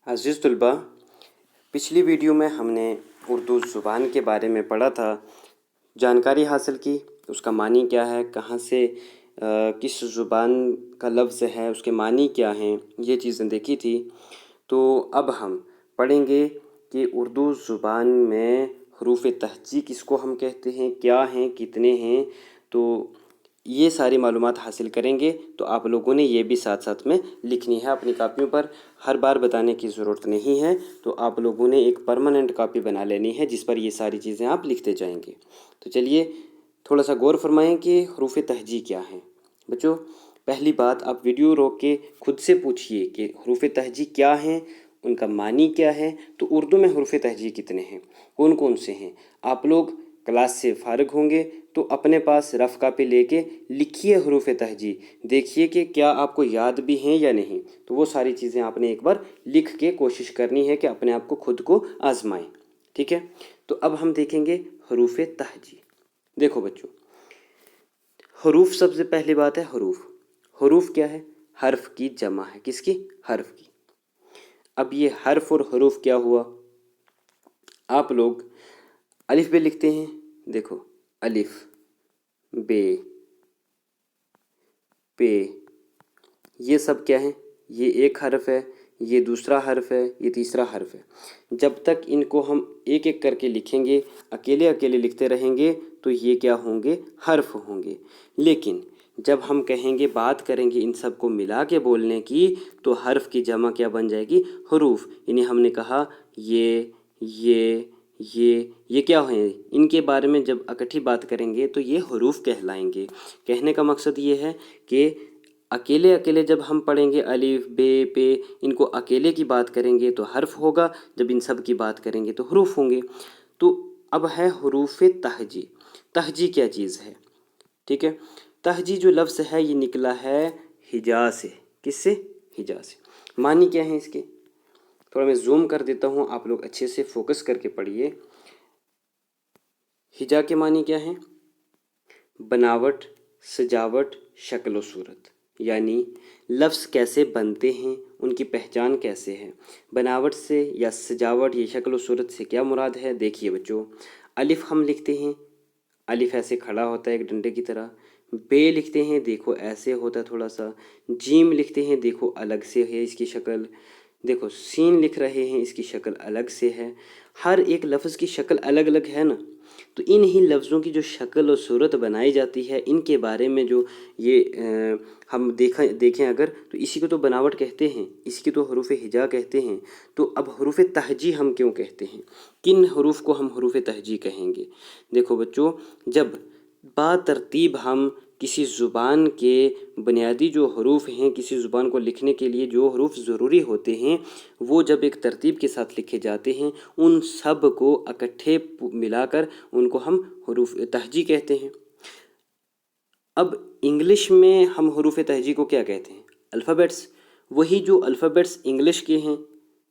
अज़ीज़ तलबा, पिछली वीडियो में हमने उर्दू ज़ुबान के बारे में पढ़ा था, जानकारी हासिल की, उसका मानी क्या है, कहाँ से किस ज़ुबान का लफ्ज़ है, उसके मानी क्या हैं, ये चीज़ें देखी थी। तो अब हम पढ़ेंगे कि उर्दू ज़ुबान में हरूफ़ तहजी किसको हम कहते हैं, क्या हैं, कितने हैं। तो ये सारी मालूमात हासिल करेंगे। तो आप लोगों ने ये भी साथ साथ में लिखनी है अपनी कापियों पर, हर बार बताने की ज़रूरत नहीं है। तो आप लोगों ने एक परमानेंट कापी बना लेनी है जिस पर ये सारी चीज़ें आप लिखते जाएंगे। तो चलिए थोड़ा सा गौर फरमाएं कि हरूफ़ तहजी क्या हैं। बच्चों, पहली बात, आप वीडियो रोक के खुद से पूछिए कि हरूफ़ तहजी क्या हैं, उनका मानी क्या है। तो उर्दू में हरूफ़ तहजी कितने हैं, कौन कौन से हैं। आप लोग क्लास से फ़ारिग होंगे तो अपने पास रफ़ कापी लेके लिखिए हरूफ़ तहजी, देखिए कि क्या आपको याद भी हैं या नहीं। तो वो सारी चीज़ें आपने एक बार लिख के कोशिश करनी है कि अपने आप को खुद को आजमाएं। ठीक है, तो अब हम देखेंगे हरूफ़ तहजी। देखो बच्चों, हरूफ, सबसे पहली बात है हरूफ। हरूफ क्या है? हर्फ की जमा है। किसकी? हर्फ की। अब ये हर्फ और हरूफ क्या हुआ? आप लोग अलिफ बे लिखते हैं, देखो अलिफ बे पे, ये सब क्या है? ये एक हर्फ है, ये दूसरा हर्फ है, ये तीसरा हर्फ है। जब तक इनको हम एक एक करके लिखेंगे, अकेले अकेले लिखते रहेंगे, तो ये क्या होंगे? हर्फ होंगे। लेकिन जब हम कहेंगे, बात करेंगे इन सब को मिला के बोलने की, तो हर्फ की जमा क्या बन जाएगी? हरूफ। इन्हें हमने कहा ये ये क्या हैं? इनके बारे में जब इकट्ठी बात करेंगे तो ये हरूफ कहलाएंगे। कहने का मकसद ये है कि अकेले अकेले जब हम पढ़ेंगे अलिफ बे पे, इनको अकेले की बात करेंगे तो हर्फ होगा, जब इन सब की बात करेंगे तो हरूफ होंगे। तो अब है हरूफ तहजी। तहजी क्या चीज़ है? ठीक है, तहजी जो लफ्ज़ है ये निकला है हिजा से। किससे? हिजा से। मानी क्या है इसके? थोड़ा मैं जूम कर देता हूँ, आप लोग अच्छे से फोकस करके पढ़िए। हिजा के मानी क्या हैं? बनावट, सजावट, शक्ल व सूरत। यानी लफ्ज़ कैसे बनते हैं, उनकी पहचान कैसे है। बनावट से या सजावट या शक्ल व सूरत से क्या मुराद है? देखिए बच्चों, अलिफ हम लिखते हैं, अलिफ ऐसे खड़ा होता है एक डंडे की तरह। बे लिखते हैं, देखो ऐसे होता है थोड़ा सा। जीम लिखते हैं, देखो अलग से है इसकी शक्ल। देखो सीन लिख रहे हैं, इसकी शक्ल अलग से है। हर एक लफ्ज़ की शक्ल अलग अलग है ना। तो इन ही लफ्ज़ों की जो शक्ल और सूरत बनाई जाती है, इनके बारे में जो ये हम देखें अगर, तो इसी को तो बनावट कहते हैं, इसकी तो हरूफ हिजा कहते हैं। तो अब हरूफ तहजी हम क्यों कहते हैं, किन हरूफ को हम हरूफ तहजी कहेंगे? देखो बच्चों, जब बातरतीब हम किसी ज़ुबान के बुनियादी जो हरूफ हैं, किसी ज़ुबान को लिखने के लिए जो हरूफ ज़रूरी होते हैं, वो जब एक तरतीब के साथ लिखे जाते हैं, उन सब को इकट्ठे मिलाकर उनको हम हरूफ तहजी कहते हैं। अब इंग्लिश में हम हरूफ तहजी को क्या कहते हैं? अल्फ़ाबेट्स। वही जो अल्फ़ाबेट्स इंग्लिश के हैं,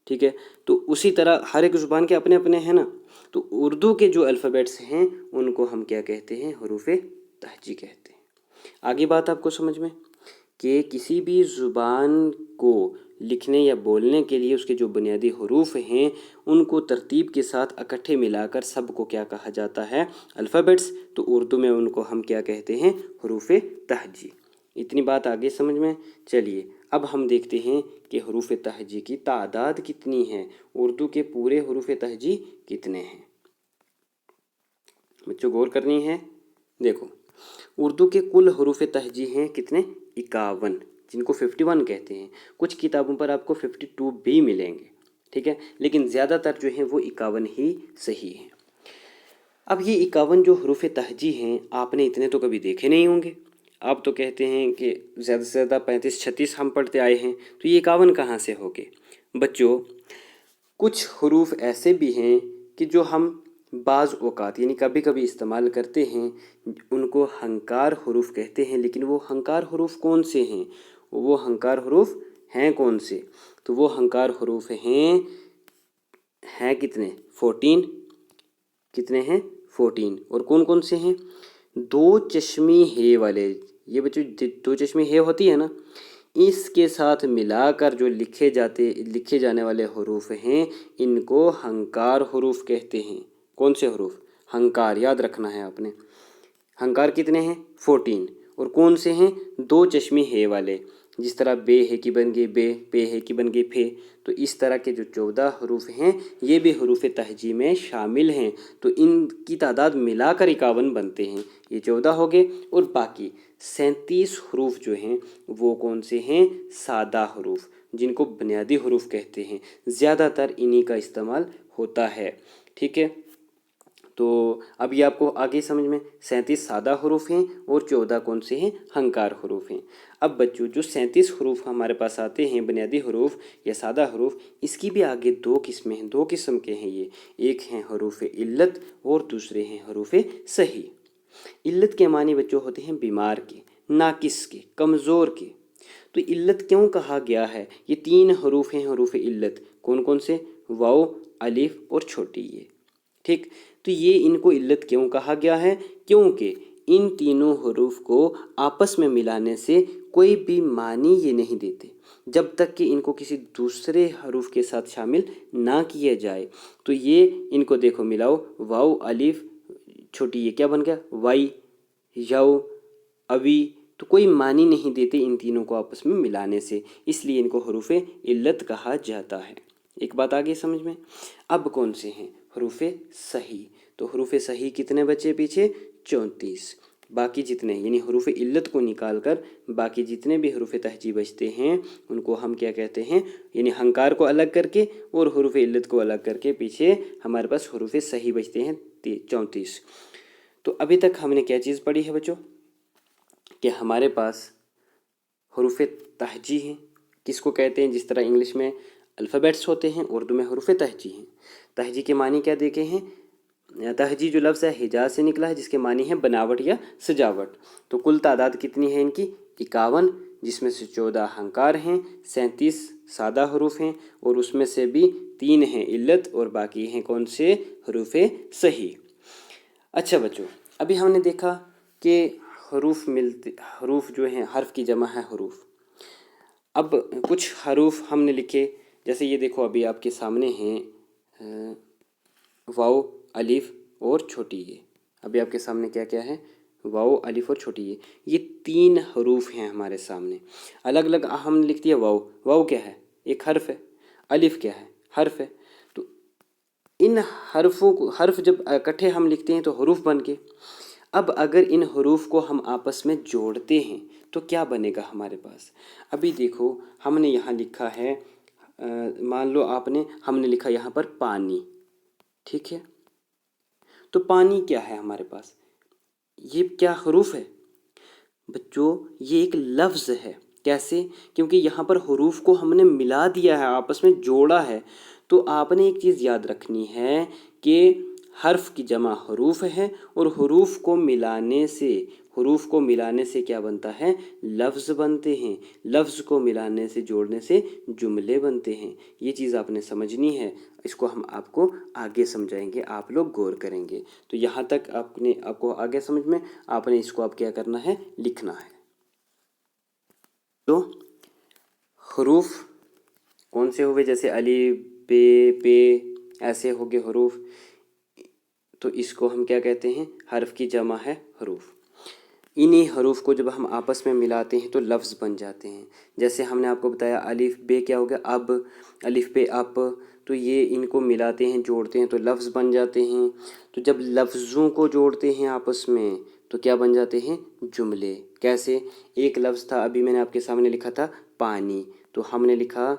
ठीक है, तो उसी तरह हर एक ज़ुबान के अपने अपने हैं ना। तो उर्दू के जो अल्फ़ाबेट्स हैं उनको हम क्या कहते हैं? हरूफ तहजी कहते हैं। आगे बात आपको समझ में कि किसी भी ज़ुबान को लिखने या बोलने के लिए उसके जो बुनियादी हरूफ हैं, उनको तरतीब के साथ इकट्ठे मिलाकर सब को क्या कहा जाता है? अल्फ़ाबेट्स। तो उर्दू में उनको हम क्या कहते हैं? हरूफ तहजी। इतनी बात आगे समझ में। चलिए अब हम देखते हैं कि हरूफ तहजी की तादाद कितनी है, उर्दू के पूरे हरूफ तहजी कितने हैं। बच्चों गौर करनी है। देखो, उर्दू के कुल हरूफ तहजी हैं कितने? 51, जिनको 51 कहते हैं। कुछ किताबों पर आपको 52 भी मिलेंगे, ठीक है, लेकिन ज़्यादातर जो हैं वो 51 ही सही हैं। अब ये 51 जो हरूफ तहजी हैं, आपने इतने तो कभी देखे नहीं होंगे। आप तो कहते हैं कि ज़्यादा से ज़्यादा 35-36 हम पढ़ते आए हैं, तो ये 51 कहाँ से हो गए? बच्चों, कुछ हरूफ ऐसे भी हैं कि जो हम बाज़ औक़ात यानी कभी कभी इस्तेमाल करते हैं, उनको हंकार हरूफ कहते हैं। लेकिन वो हंकार हरूफ कौन से हैं? वो हंकार हरूफ हैं कौन से? तो वो हंकार हरूफ हैं कितने? 14। कितने हैं? 14। और कौन कौन से हैं? दो चश्मी हे वाले। ये बच्चों दो चश्मी हे होती है ना, इसके साथ मिलाकर जो लिखे जाने वाले हरूफ हैं इनको हंकार हरूफ कहते हैं। कौन से हरूफ? हंकार, याद रखना है आपने। हंकार कितने हैं? 14। और कौन से हैं? 2 चश्मे हे वाले। जिस तरह बे है की बन गई बे, पे है की बन गई फे। तो इस तरह के जो 14 हरूफ हैं ये भी हरूफ तहजी में शामिल हैं। तो इनकी तादाद मिलाकर 51 बनते हैं। ये 14 हो गए। और बाकी 37 हरूफ जो हैं वो कौन से हैं? सादा हरूफ, जिनको बुनियादी हरूफ कहते हैं। ज़्यादातर इन्हीं का इस्तेमाल होता है। ठीक है, तो अब ये आपको आगे समझ में 37 सादा हरूफ हैं और 14 कौन से हैं? हंकार हरूफ हैं। अब बच्चों जो 37 हरूफ हमारे पास आते हैं बुनियादी हरूफ या सादा हरूफ, इसकी भी आगे 2 किस्में हैं, 2 किस्म के हैं ये। एक हैं हरूफ इल्लत और दूसरे हैं हरूफ सही। इल्लत के मानी बच्चों होते हैं बीमार के, नाकिस के, कमज़ोर के। तो इल्लत क्यों कहा गया है? ये 3 हरूफ हैं हरूफ इल्लत। कौन कौन से? वाओ, अलिफ और छोटी ये। ठीक, तो ये इनको इल्लत क्यों कहा गया है? क्योंकि इन तीनों हरूफ को आपस में मिलाने से कोई भी मानी ये नहीं देते जब तक कि इनको किसी दूसरे हरूफ के साथ शामिल ना किया जाए। तो ये इनको देखो मिलाओ, वाओ अलिफ छोटी ये क्या बन गया? वाई, याओ, अवी। तो कोई मानी नहीं देते इन तीनों को आपस में मिलाने से, इसलिए इनको हरूफ इल्लत कहा जाता है। एक बात आगे समझ में। अब कौन से हैं? हरूफ सही। तो हरूफ सही कितने बचे पीछे? 34। बाकी जितने यानी हरूफ इल्लत को निकाल कर बाकी जितने भी हरूफ तहजी बचते हैं उनको हम क्या कहते हैं? यानी हंकार को अलग करके और हरूफ इल्लत को अलग करके पीछे हमारे पास हरूफ सही बचते हैं 34। तो अभी तक हमने क्या चीज़ पढ़ी है बच्चों? कि हमारे पास हरूफ तहजी हैं। किसको कहते हैं? जिस तरह इंग्लिश में अल्फ़ाबेट्स होते हैं उर्दू में हरूफ तहजी हैं। तहजी के मानी क्या देखे हैं? तहजी जो लफ्ज़ है हिजाज से निकला है, जिसके मानी है बनावट या सजावट। तो कुल तादाद कितनी है इनकी? 51, जिसमें से 14 हंकार हैं, 37 सादा हरूफ हैं और उसमें से भी 3 हैं इल्लत और बाकी हैं कौन से? हरूफ सही। अच्छा बच्चों, अभी हमने देखा कि हरूफ जो हैं हर्फ की जमा है हरूफ। अब कुछ हरूफ हमने लिखे, जैसे ये देखो अभी आपके सामने हैं वाओ, अलिफ और छोटी ये। अभी आपके सामने क्या क्या है? वाओ, अलिफ और छोटी ये 3 हरूफ हैं हमारे सामने। अलग अलग हमने लिख दिया वाओ। वाओ क्या है? एक हर्फ है। अलिफ क्या है? हर्फ है। तो इन हर्फों को, हर्फ जब इकट्ठे हम लिखते हैं तो हरूफ बन के। अब अगर इन हरूफ को हम आपस में जोड़ते हैं तो क्या बनेगा हमारे पास? अभी देखो हमने यहाँ लिखा है, मान लो हमने लिखा यहाँ पर पानी। ठीक है, तो पानी क्या है हमारे पास? ये क्या हरूफ है? बच्चों ये एक लफ्ज़ है। कैसे? क्योंकि यहाँ पर हरूफ को हमने मिला दिया है, आपस में जोड़ा है। तो आपने एक चीज़ याद रखनी है कि हर्फ की जमा हरूफ है और हरूफ को मिलाने से क्या बनता है? लफ्ज़ बनते हैं। लफ्ज़ को मिलाने से, जोड़ने से जुमले बनते हैं। ये चीज़ आपने समझनी है। इसको हम आपको आगे समझाएंगे, आप लोग गौर करेंगे। तो यहाँ तक आपको आगे समझ में, आपने इसको अब क्या करना है? लिखना है। तो हरूफ कौन से हुए? जैसे अली, बे, पे, ऐसे हो गए हरूफ। तो इसको हम क्या कहते हैं? हर्फ की जमा है हरूफ। इन्हीं हरूफ को जब हम आपस में मिलाते हैं तो लफ्ज़ बन जाते हैं। जैसे हमने आपको बताया अलिफ बे क्या हो गया? अब। अलिफ बे अप। तो ये इनको मिलाते हैं, जोड़ते हैं तो लफ्ज़ बन जाते हैं। तो जब लफ्ज़ों को जोड़ते हैं आपस में तो क्या बन जाते हैं? जुमले। कैसे? एक लफ्ज़ था, अभी मैंने आपके सामने लिखा था पानी। तो हमने लिखा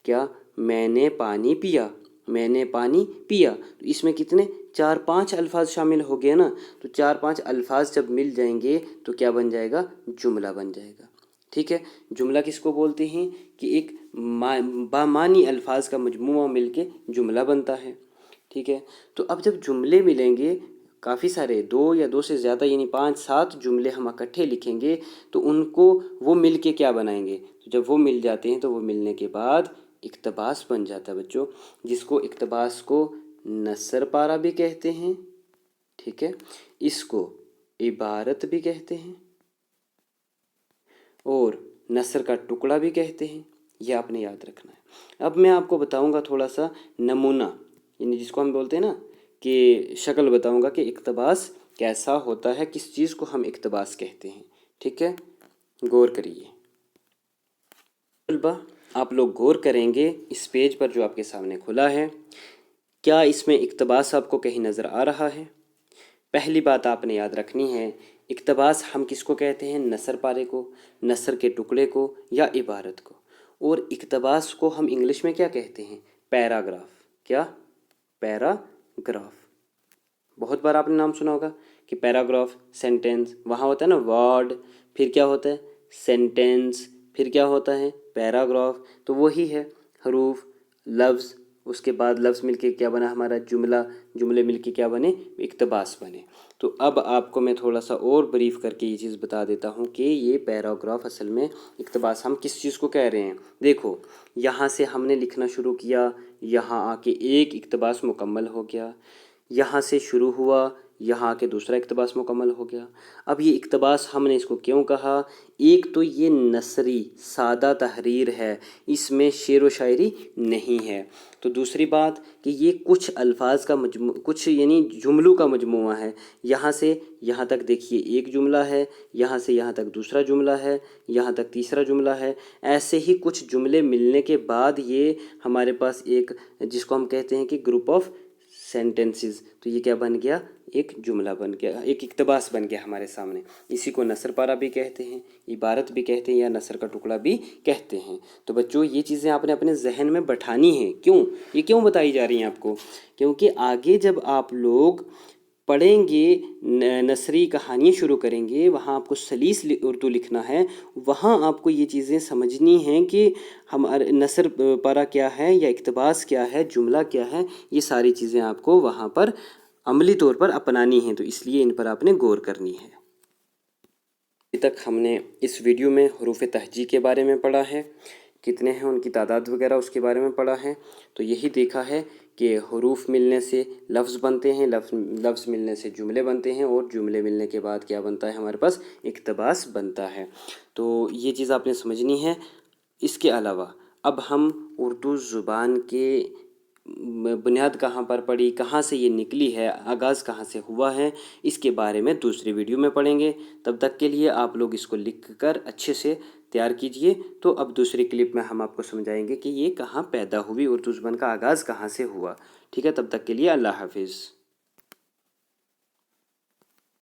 क्या? मैंने पानी पिया। मैंने पानी पिया। तो इसमें कितने? 4-5 अल्फाज शामिल हो गए ना। तो 4-5 अल्फाज जब मिल जाएंगे तो क्या बन जाएगा? जुमला बन जाएगा। ठीक है, जुमला किसको बोलते हैं? कि एक बामानी अल्फाज का मजमूआ मिलके जुमला बनता है। ठीक है, तो अब जब जुमले मिलेंगे काफ़ी सारे, 2 या 2 से ज़्यादा यानी 5-7 जुमले हम इकट्ठे लिखेंगे तो उनको वो मिल के क्या बनाएंगे? तो जब वो मिल जाते हैं तो वो मिलने के बाद इक्तबास बन जाता है बच्चों, जिसको इक्तबास को नसर पारा भी कहते हैं। ठीक है, इसको इबारत भी कहते हैं और नसर का टुकड़ा भी कहते हैं, ये आपने याद रखना है। अब मैं आपको बताऊंगा थोड़ा सा नमूना, यानी जिसको हम बोलते हैं ना कि शक्ल बताऊंगा कि इक्तबास कैसा होता है, किस चीज़ को हम इक्तबास कहते हैं। ठीक है, गौर करिए तलबा, आप लोग गौर करेंगे इस पेज पर जो आपके सामने खुला है। क्या इसमें इक्तबास आपको कहीं नज़र आ रहा है? पहली बात आपने याद रखनी है, इक्तबास हम किसको कहते हैं? नसर पारे को, नसर के टुकड़े को या इबारत को। और इक्तबास को हम इंग्लिश में क्या कहते हैं? पैराग्राफ। क्या? पैराग्राफ। बहुत बार आपने नाम सुना होगा कि पैराग्राफ, सेंटेंस, वहाँ होता है ना वर्ड, फिर क्या होता है? सेंटेंस, फिर क्या होता है? पैराग्राफ। तो वही है, हरूफ, लफ्ज़, उसके बाद लफ्ज़ मिलके क्या बना हमारा? जुमला, जुमले मिलके क्या बने? इक्तबास बने। तो अब आपको मैं थोड़ा सा और ब्रीफ करके ये चीज़ बता देता हूँ कि ये पैराग्राफ असल में इक्तबास हम किस चीज़ को कह रहे हैं। देखो, यहाँ से हमने लिखना शुरू किया, यहाँ आके एक इक्तबास मुकम्मल हो गया, यहाँ से शुरू हुआ, यहाँ आके दूसरा इक्तबास मुकम्मल हो गया। अब ये इक्तबास हमने इसको क्यों कहा? एक तो ये नसरी सादा तहरीर है, इसमें शेर व शायरी नहीं है। तो दूसरी बात कि ये कुछ अल्फाज का कुछ यानी जुमलों का मजमूआ है। यहाँ से यहाँ तक देखिए एक जुमला है, यहाँ से यहाँ तक दूसरा जुमला है, यहाँ तक तीसरा जुमला है। ऐसे ही कुछ जुमले मिलने के बाद ये हमारे पास एक, जिसको हम कहते हैं कि ग्रुप ऑफ सेंटेंसेस, तो ये क्या बन गया? एक जुमला बन गया, एक इक्तबास बन गया हमारे सामने। इसी को नसर पारा भी कहते हैं, इबारत भी कहते हैं, या नसर का टुकड़ा भी कहते हैं। तो बच्चों ये चीज़ें आपने अपने जहन में बैठानी हैं। क्यों? ये क्यों बताई जा रही हैं आपको? क्योंकि आगे जब आप लोग पढ़ेंगे, नसरी कहानियाँ शुरू करेंगे, वहाँ आपको सलीस उर्दू लिखना है, वहाँ आपको ये चीज़ें समझनी हैं कि हमारे नसर पारा क्या है या इक्तबास क्या है, जुमला क्या है, ये सारी चीज़ें आपको वहाँ पर अमली तौर पर अपनानी हैं। तो इसलिए इन पर आपने गौर करनी है। अभी तक हमने इस वीडियो में हरूफ तहजी के बारे में पढ़ा है, कितने हैं उनकी तादाद वगैरह उसके बारे में पढ़ा है। तो यही देखा है कि हरूफ मिलने से लफ्ज़ बनते हैं, लफ्ज़ मिलने से जुमले बनते हैं, और जुमले मिलने के बाद क्या बनता है हमारे पास? इक्तबास बनता है। तो ये चीज़ आपने समझनी है। इसके अलावा अब हम उर्दू ज़ुबान के बुनियाद कहाँ पर पड़ी, कहाँ से ये निकली है, आगाज़ कहाँ से हुआ है, इसके बारे में दूसरी वीडियो में पढ़ेंगे। तब तक के लिए आप लोग इसको लिख कर अच्छे से तैयार कीजिए। तो अब दूसरी क्लिप में हम आपको समझाएंगे कि ये कहाँ पैदा हुई, उर्दू ज़ुबान का आगाज़ कहाँ से हुआ। ठीक है, तब तक के लिए अल्लाह हाफिज़।